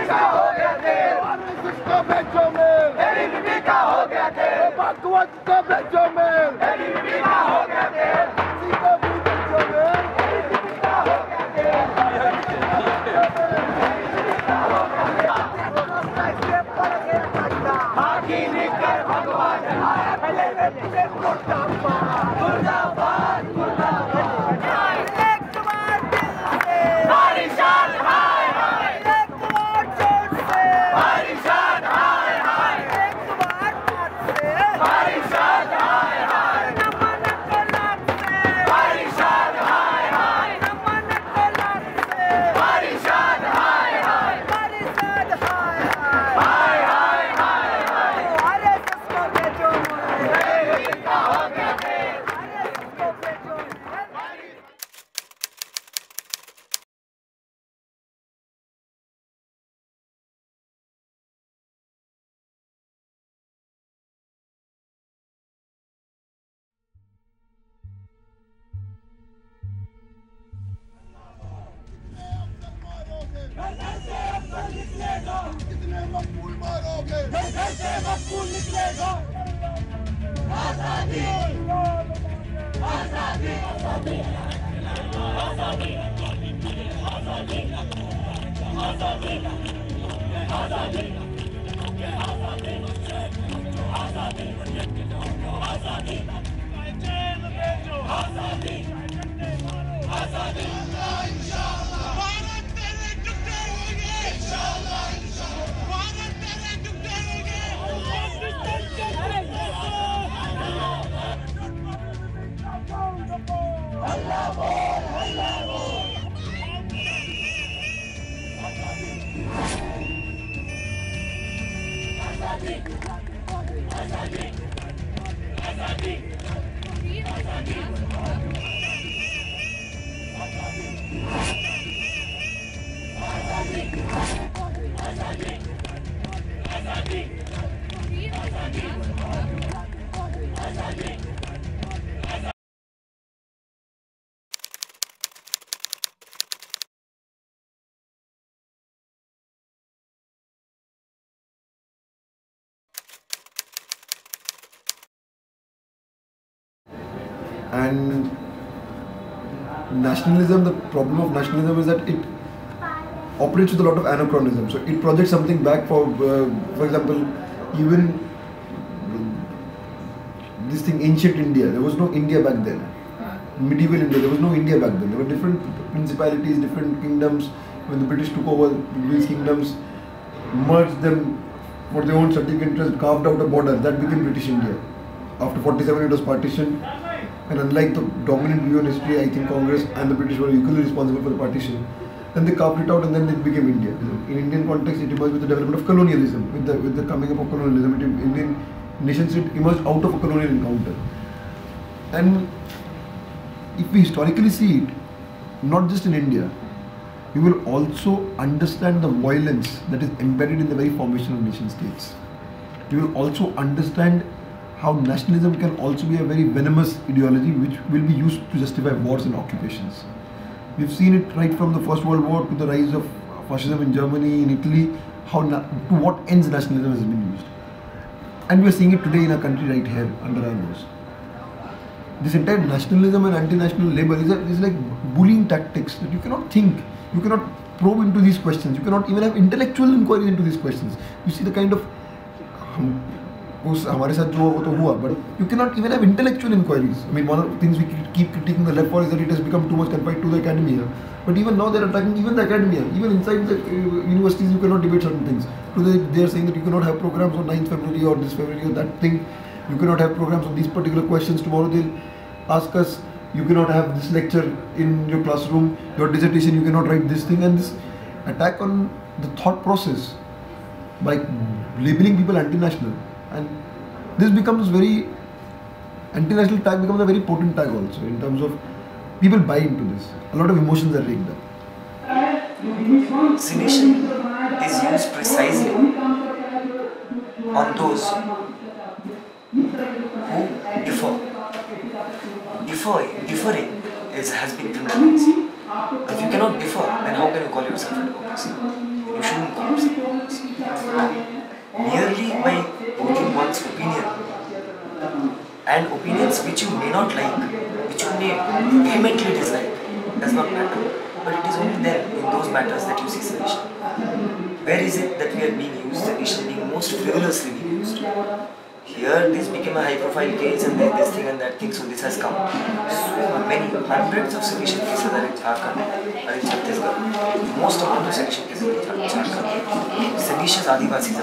का हो गया तेल, का बेचो मेल, एबीवीपी का हो गया तेल, बकवास का बेचो मेल, एबीवीपी का हो गया तेल, का भी बेचो मेल, एबीवीपी का हो गया तेल, बाकी निकल भगवान आया पहले में मुर्दाबाद मुर्दाबाद मुर्दाबाद एक बार दिल से हमारी शान हाय हाय एक बार जोर से हमारी शान हाय हाय एक बार मत से हमारी शान हाय हाय नमन कलम से हमारी शान हाय हाय नमन कलम से हमारी शान हाय हाय हमारी शान हाय हाय हाय हाय हाय अरे किसको बेचो मेरे का हो गया तेल अरे किसको बेचो कितने मकबूल मारोगे, घर से मकबूल निकलेगा आजादी आजादी आजादी आजादी आजादी आजादी आजादी आजादी आजादी भारत तेरे टुकड़े होंगे इंशाअल्लाह भारत तेरे टुकड़े होंगे अल्लाह बोल अल्लाह बोल आजादी आजादी आजादी आजादी and nationalism, the problem of nationalism is that it operates with a lot of anachronism. So it projects something back for example, even this thing, ancient India, there was no India back then. Medieval India, there was no India back then. There were different principalities, different kingdoms. When the British took over these kingdoms, merged them for their own strategic interest, carved out a border, that became British India. After 47 it was partition, and unlike the dominant view in history, I think Congress and the British were equally responsible for the partition. Then they carved it out and then it became India. In Indian context, it emerged with the development of colonialism, with the coming up of colonialism. Indian nation state emerged out of a colonial encounter. And if we historically see it, not just in India, you will also understand the violence that is embedded in the very formation of nation states. You will also understand how nationalism can also be a very venomous ideology which will be used to justify wars and occupations. We've seen it right from the First World War to the rise of fascism in Germany, in Italy, how to what ends nationalism has been used. And we're seeing it today in our country right here under our nose. This entire nationalism and anti-national label is like bullying tactics that you cannot think, you cannot probe into these questions, you cannot even have intellectual inquiry into these questions. You see the kind of हमारे साथ जो वो तो हुआ, but you cannot even have intellectual inquiries. I mean, one of the things we keep critiquing the left for is that it has become too much confined to the academia. But even now they're attacking even the academia. Even inside the universities you cannot debate certain things. Today they're saying that you cannot have programs on 9th February or this February or that thing. You cannot have programs on these particular questions. Tomorrow they'll ask us, you cannot have this lecture in your classroom, your dissertation you cannot write this thing. And this attack on the thought process by labeling people anti-national. And this becomes very, anti-national tag becomes a very potent tag also in terms of people buy into this. A lot of emotions are rigged up. Sedition is used precisely on those who differ. Differing has been criminalized. If you cannot differ, then how can you call yourself a democracy? You shouldn't call yourself. merely by voting one's opinion, and opinions which you may not like, which you may vehemently dislike, does not matter. But it is only then in those matters that you see sedition. Where is it that we are being used, sedition being most frivolously being used? Here this became a high profile case and then this thing and that thing, so this has come. So many hundreds of sedition cases are in Jharkhand, are in Chhattisgarh. Most amount of sedition cases in Jharkhand. Seditious Adivasis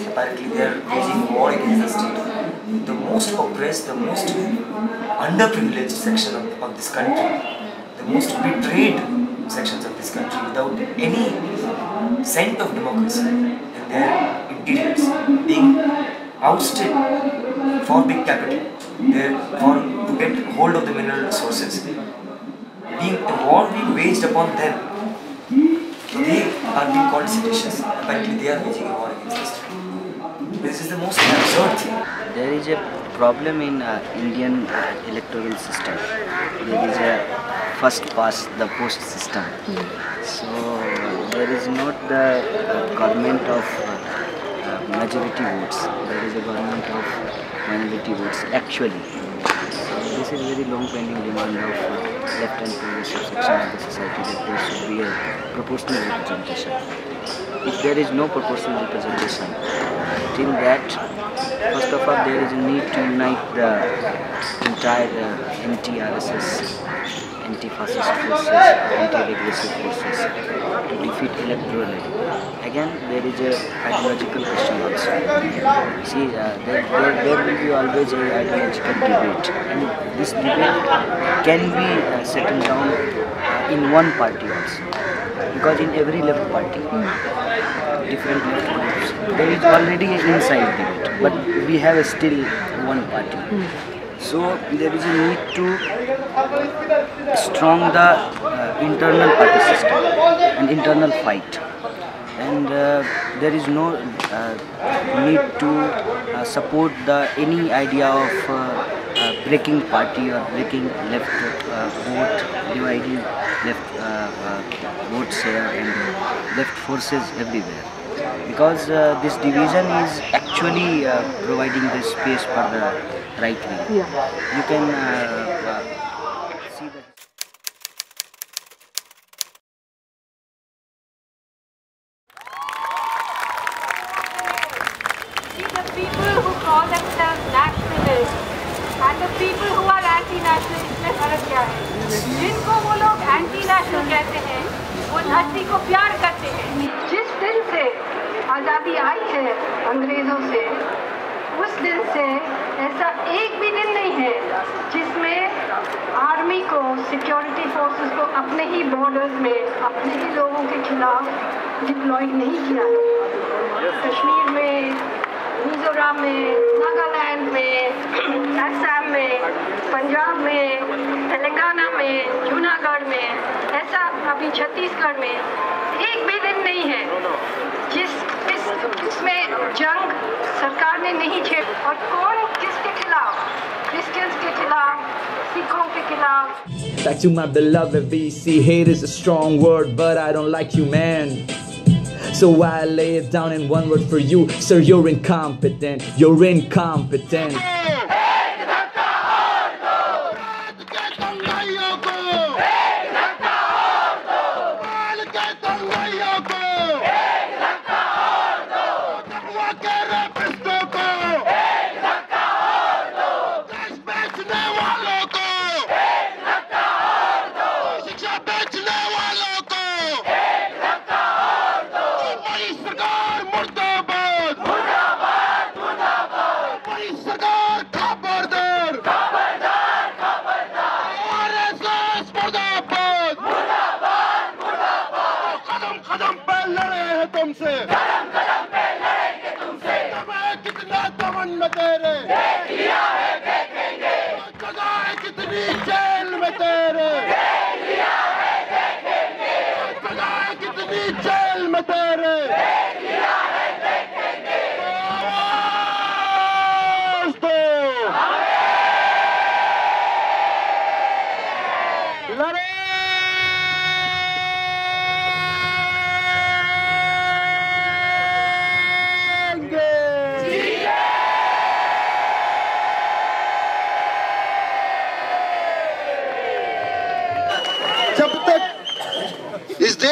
apparently they are waging war against the state. The most oppressed, the most underprivileged section of this country, the most betrayed sections of this country without any scent of democracy in their interiors, being ousted for big capital, to get hold of the mineral resources, being a war being waged upon them. They are being called seditious. Apparently they are waging a war against the state. This is the most absurd thing. There is a problem in Indian electoral system. There is a first past the post system. So there is not the government of majority votes. There is a government of minority votes actually. So this is very long pending demand of left and progressive section of the society that there should be a proportional representation. If there is no proportional representation, till that, first of all, there is a need to unite the entire anti-RSS, anti-fascist forces, anti-regressive forces to defeat electorally. Again, there is a ideological question also. See, there will be always a ideological debate, and this debate can be settled down in one party also. Because in every left party, different left groups, there is already an inside debate, but we have still one party. So there is a need to strong the internal party system and internal fight, and there is no need to support any idea of breaking party or breaking left vote, dividing left votes and left forces everywhere. Because this division is actually providing the space for the right wing. You can see that. See, the people who call themselves nationalists and the people who are anti-nationalists में फर्क क्या है? जिनको वो लोग anti-national कहते हैं, वो धरती को प्यार करते हैं। जिस दिन से आज़ादी आई है अंग्रेज़ों से, उस दिन से ऐसा एक भी दिन नहीं है जिसमें आर्मी को, सिक्योरिटी फोर्सेस को अपने ही बॉर्डर्स में अपने ही लोगों के खिलाफ डिप्लॉय नहीं किया है। कश्मीर में, मिजोरम में, नागालैंड में, असम में, पंजाब में, तेलंगाना में, जूनागढ़ में, ऐसा अभी छत्तीसगढ़ में एक भी दिन नहीं है जिसमें जंग सरकार ने नहीं छेड़। और कौन किसके खिलाफ? क्रिश्चियंस के खिलाफ, सिखों के खिलाफ। Back to my beloved VC, hate is a strong word, but I don't like you, man. So I lay it down in one word for you, sir, you're incompetent, you're incompetent.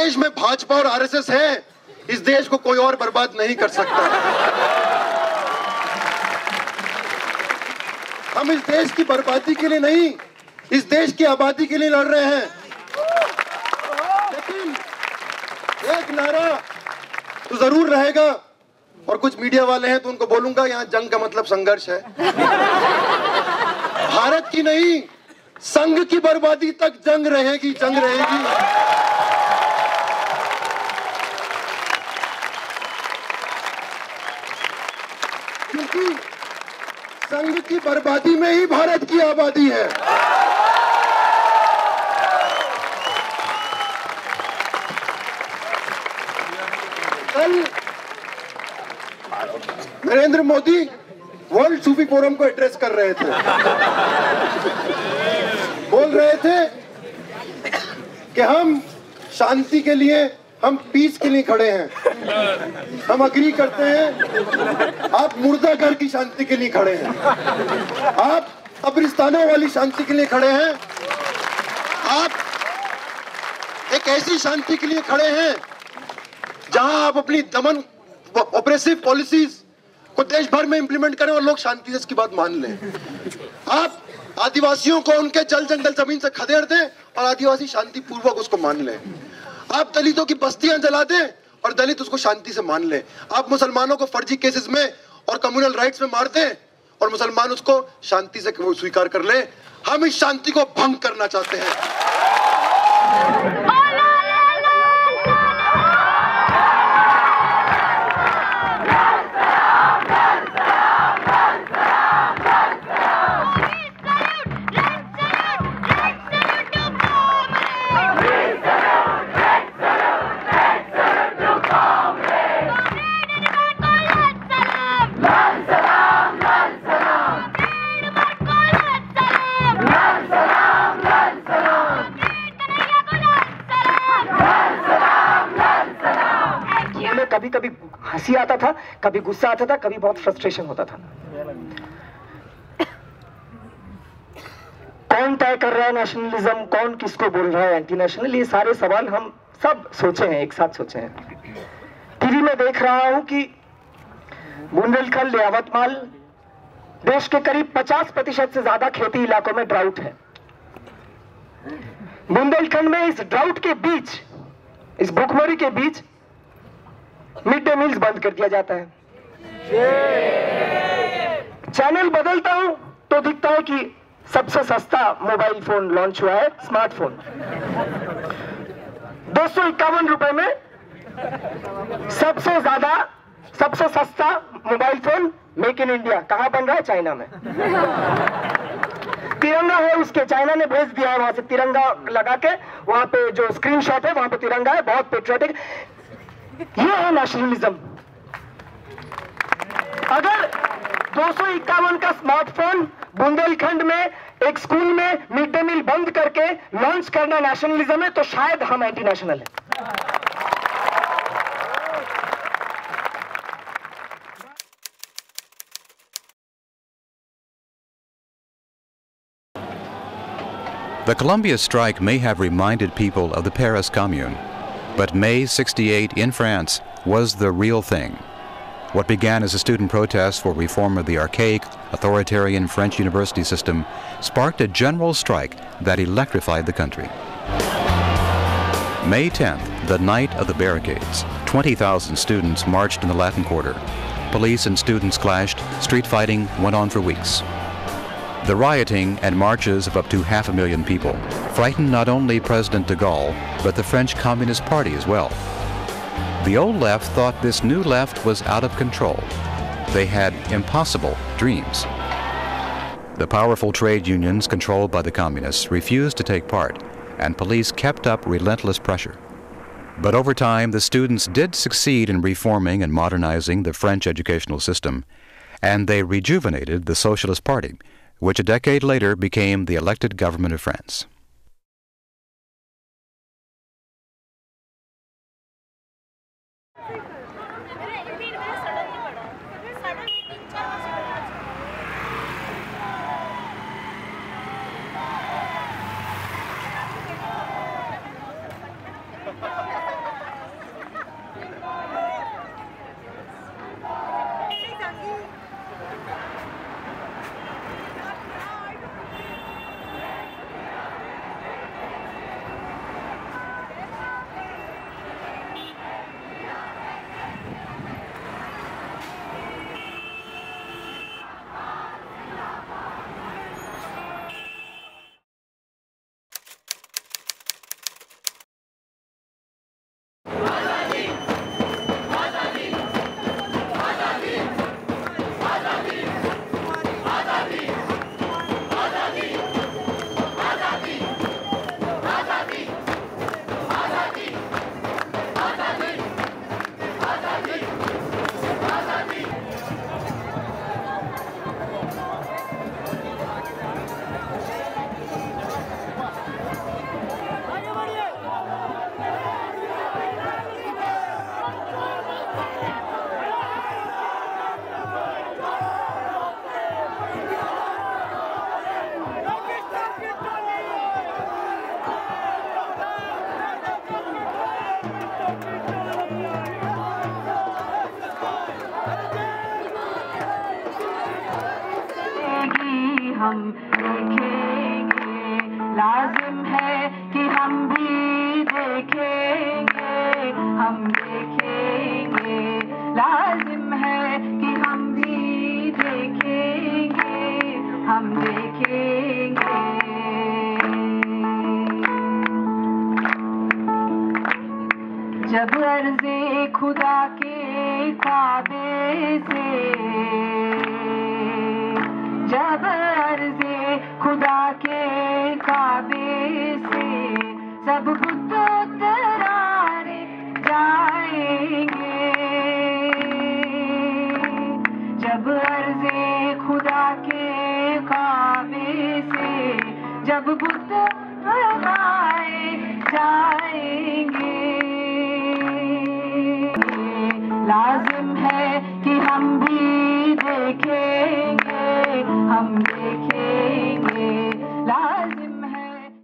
देश में भाजपा और RSS है, इस देश को कोई और बर्बाद नहीं कर सकता। हम इस देश की बर्बादी के लिए नहीं, इस देश की आबादी के लिए लड़ रहे हैं। लेकिन एक नारा तो जरूर रहेगा, और कुछ मीडिया वाले हैं तो उनको बोलूंगा, यहां जंग का मतलब संघर्ष है। भारत की नहीं, संघ की बर्बादी तक जंग रहेगी, जंग रहेगी। क्योंकि संघ की बर्बादी में ही भारत की आबादी है। कल नरेंद्र मोदी वर्ल्ड सूफी फोरम को एड्रेस कर रहे थे, बोल रहे थे कि हम शांति के लिए, हम पीस के लिए खड़े हैं। हम अग्री करते हैं, आप मुर्दाघर की शांति के लिए खड़े हैं, आप कब्रिस्तानों वाली शांति के लिए खड़े हैं, आप एक ऐसी शांति के लिए खड़े हैं जहां आप अपनी दमन ऑपरेसिव पॉलिसीज को देश भर में इंप्लीमेंट करें और लोग शांति से इसकी बात मान लें। आप आदिवासियों को उनके जल जंगल जमीन से खदेड़ दें और आदिवासी शांति पूर्वक उसको मान लें। आप दलितों की बस्तियां जला दें और दलित उसको शांति से मान लें। आप मुसलमानों को फर्जी केसेस में और कम्युनल राइट्स में मार दें और मुसलमान उसको शांति से स्वीकार कर लें। हम इस शांति को भंग करना चाहते हैं। कभी कभी हंसी आता था, कभी गुस्सा आता था, कभी बहुत फ्रस्ट्रेशन होता था। कौन तय कर रहा है नेशनलिज्म, कौन किसको बोल रहा है एंटी नेशनल, ये सारे सवाल हम सब सोचे हैं, एक साथ सोचे हैं। टीवी में देख रहा हूं कि बुंदेलखंड, यावतमाल, देश के करीब 50% से ज्यादा खेती इलाकों में ड्राउट है। बुंदेलखंड में इस ड्राउट के बीच, इस भूखमरी के बीच मिड डे मील्स बंद कर दिया जाता है। चैनल बदलता हूं तो दिखता है कि सबसे सस्ता मोबाइल फोन लॉन्च हुआ है, स्मार्टफोन 251 रुपए में। सबसे ज्यादा, सबसे सस्ता mobile phone make in India कहां बन रहा है? चाइना में। तिरंगा है उसके, चाइना ने भेज दिया है वहां से तिरंगा लगा के, वहां पे जो स्क्रीनशॉट है वहां पे तिरंगा है, बहुत पेट्रियोटिक। ये है नेशनलिज्म। अगर 251 का स्मार्टफोन बुंदेलखंड में एक स्कूल में मिड डे मील बंद करके लॉन्च करना नेशनलिज्म है, तो शायद हम एंटी नेशनल हैं। The Columbia strike may have reminded people of the Paris Commune, but May '68 in France was the real thing. What began as a student protest for reform of the archaic, authoritarian French university system sparked a general strike that electrified the country. May 10th, the night of the barricades, 20,000 students marched in the Latin Quarter. Police and students clashed, street fighting went on for weeks. The rioting and marches of up to 500,000 people frightened not only President de Gaulle, but the French Communist Party as well. The old left thought this new left was out of control. They had impossible dreams. The powerful trade unions controlled by the communists refused to take part, and police kept up relentless pressure. But over time, the students did succeed in reforming and modernizing the French educational system, and they rejuvenated the Socialist Party, which a decade later became the elected government of France. अर्ज़े खुदा के काबे से, जब अर्ज़े खुदा के काबे से सब बुतों